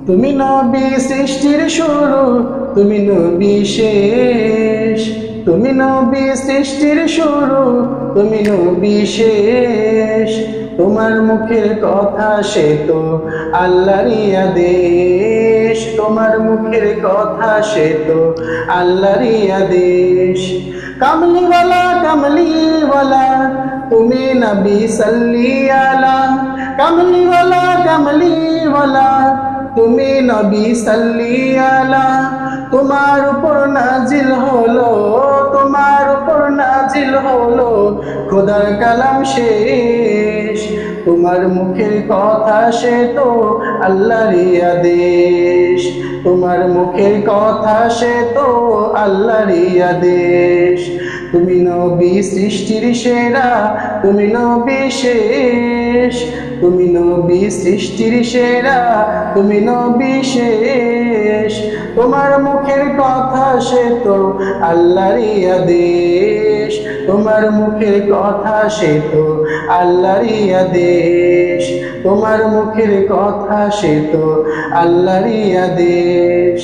তুমি নবী সৃষ্টির শুরু, তুমি নবী শেষ। তুমি নবী সৃষ্টির শুরু, তুমি নবী শেষ। তোমার মুখের কথা সে তো আল্লাহরই আদেশ। তোমার মুখের কথা সে তো আল্লাহরই আদেশ। কামলিওয়ালা কামলিওয়ালা তুমি নবী সাল্লি আলা। কামলিওয়ালা কামলিওয়ালা তুমি নবী সাল্লি আলা। তোমার উপর নাজিল হলো, তোমার উপর নাজিল হলো খোদার কালাম শেষ। তোমার মুখের কথা সে তো আল্লাহরই আদেশ। তোমার মুখের কথা সে তো আল্লাহরই আদেশ। তুমি নবী সৃষ্টির সেরা, তুমি নবী শেষ। তুমি নবী সৃষ্টির সেরা, তুমি নবী শেষ। তোমার মুখের কথা সে তো আল্লাহরই আদেশ। তোমার মুখের কথা সে তো আল্লাহরই আদেশ। তোমার মুখের কথা সে তো আল্লাহরই আদেশ।